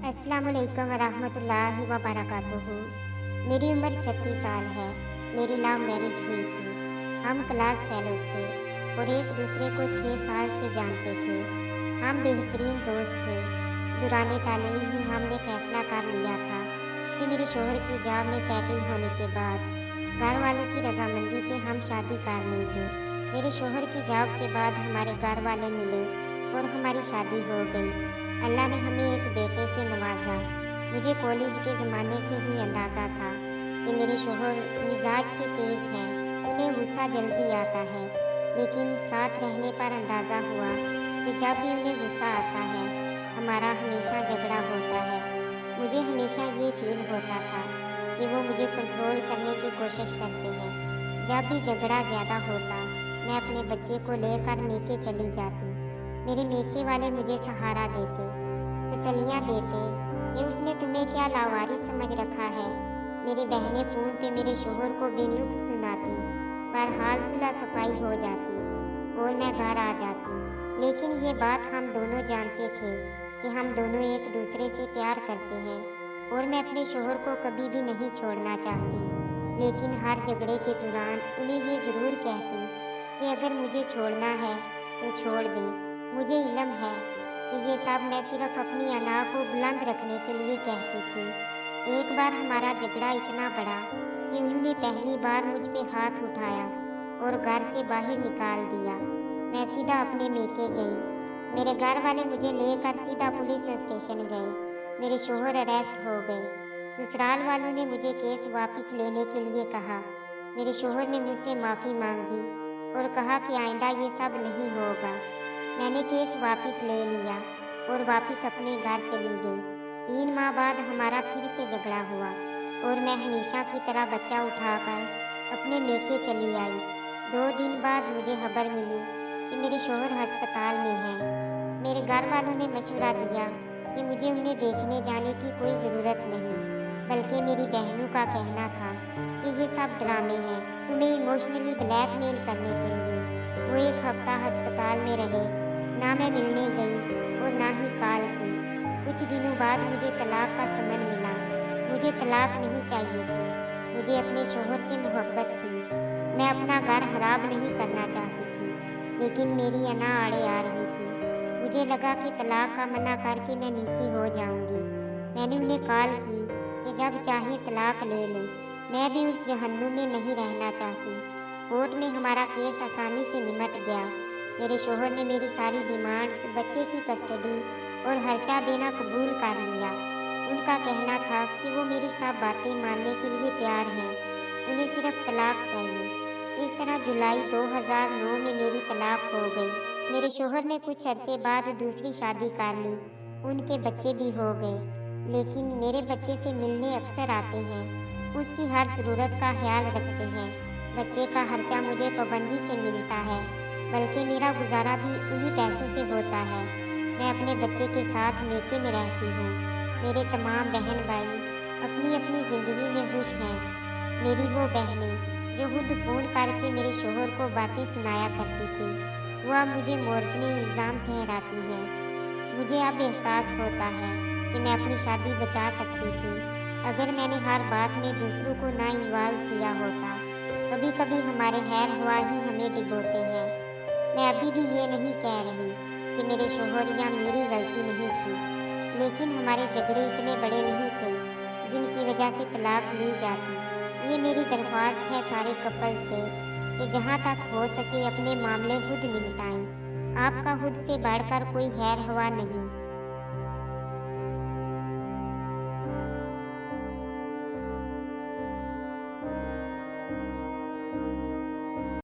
अस्सलाम वालेकुम वरहमतुल्लाहि वबरकातुहू। मेरी उम्र 36 साल है। मेरी लव मैरिज हुई थी। हम क्लास फेलोज थे और एक दूसरे को 6 साल से जानते थे। हम बेहतरीन दोस्त थे। दौरान तालीम ही हमने फैसला कर लिया था कि मेरे शोहर की जॉब में सेटल होने के बाद घर वालों की रजामंदी से हम शादी कर लेंगे। मेरे शोहर की जॉब के बाद हमारे घर वाले मिले और हमारी शादी हो गई। अल्लाह ने हमें एक बेटे से नवाजा। मुझे कॉलेज के ज़माने से ही अंदाज़ा था कि मेरे शोहर मिजाज के तेज़ हैं, उन्हें गुस्सा जल्दी आता है। लेकिन साथ रहने पर अंदाज़ा हुआ कि जब भी उन्हें गुस्सा आता है हमारा हमेशा झगड़ा होता है। मुझे हमेशा ये फील होता था कि वो मुझे कंट्रोल करने की कोशिश करते हैं। जब भी झगड़ा ज़्यादा होता मैं अपने बच्चे को लेकर मेके चली जाती। मेरे मेके वाले मुझे सहारा देते, तसल्लियाँ देते कि उसने तुम्हें क्या लावारिस समझ रखा है। मेरी बहनें फ़ोन पे मेरे शोहर को बेलुख्त सुनाती, पर हाल सुलह सफाई हो जाती और मैं घर आ जाती। लेकिन ये बात हम दोनों जानते थे कि हम दोनों एक दूसरे से प्यार करते हैं और मैं अपने शोहर को कभी भी नहीं छोड़ना चाहती। लेकिन हर झगड़े के दौरान उन्हें ये ज़रूर कहती कि अगर मुझे छोड़ना है तो छोड़ दें। मुझे इल्म है कि ये सब मैं सिर्फ अपनी अना को बुलंद रखने के लिए कहती थी। एक बार हमारा झगड़ा इतना बड़ा कि उन्होंने पहली बार मुझ पे हाथ उठाया और घर से बाहर निकाल दिया। मैं सीधा अपने मेके गई। मेरे घर वाले मुझे लेकर सीधा पुलिस स्टेशन गए। मेरे शोहर अरेस्ट हो गए। ससुराल वालों ने मुझे केस वापस लेने के लिए कहा। मेरे शोहर ने मुझसे माफ़ी मांगी और कहा कि आइंदा ये सब नहीं होगा। मैंने केस वापस ले लिया और वापस अपने घर चली गई। 3 माह बाद हमारा फिर से झगड़ा हुआ और मैं हमेशा की तरह बच्चा उठाकर अपने मेके चली आई। 2 दिन बाद मुझे खबर मिली कि मेरे शोहर अस्पताल में हैं। मेरे घर वालों ने मशवरा दिया कि मुझे उन्हें देखने जाने की कोई ज़रूरत नहीं, बल्कि मेरी बहनों का कहना था कि ये सब ड्रामे हैं, तुम्हें इमोशनली ब्लैकमेल करने के लिए। वो 1 हफ्ता अस्पताल में रहे। ना मैं मिलने गई और ना ही कॉल की। कुछ दिनों बाद मुझे तलाक का समन मिला। मुझे तलाक नहीं चाहिए थी। मुझे अपने शोहर से मोहब्बत थी। मैं अपना घर खराब नहीं करना चाहती थी, लेकिन मेरी अना आड़े आ रही थी। मुझे लगा कि तलाक का मना करके मैं नीची हो जाऊंगी। मैंने उन्हें कॉल की कि जब चाहे तलाक ले लें। मैं भी उस जहन्नुम में नहीं रहना चाहती। कोर्ट में हमारा केस आसानी से निमट गया। मेरे शोहर ने मेरी सारी डिमांड्स, बच्चे की कस्टडी और खर्चा देना कबूल कर लिया। उनका कहना था कि वो मेरी सब बातें मानने के लिए तैयार हैं, उन्हें सिर्फ तलाक चाहिए। इस तरह जुलाई 2009 में मेरी तलाक हो गई। मेरे शोहर ने कुछ अरसे बाद दूसरी शादी कर ली। उनके बच्चे भी हो गए, लेकिन मेरे बच्चे से मिलने अक्सर आते हैं। उसकी हर ज़रूरत का ख्याल रखते हैं। बच्चे का खर्चा मुझे पाबंदी से मिलता है, बल्कि मेरा गुजारा भी उन्हीं पैसों से होता है। मैं अपने बच्चे के साथ मेके में रहती हूँ। मेरे तमाम बहन भाई अपनी अपनी ज़िंदगी में खुश हैं। मेरी वो बहनें जो खुद फ़ोन करके मेरे शोहर को बातें सुनाया करती थी, वह मुझे मोरतनी इल्ज़ाम ठहराती हैं। मुझे अब एहसास होता है कि मैं अपनी शादी बचा सकती थी अगर मैंने हर बात में दूसरों को ना इन्वॉल्व किया होता। कभी कभी हमारे खैर हुआ ही हमें डिगोते हैं। मैं अभी भी ये नहीं कह रही कि मेरे शोहर या मेरी गलती नहीं थी, लेकिन हमारे झगड़े इतने बड़े नहीं थे जिनकी वजह से तलाक ली जाती। ये मेरी दरख्वास्त है सारे कपल से कि जहाँ तक हो सके अपने मामले खुद निपटाएं। आपका खुद से बढ़कर कोई खैर हुआ नहीं।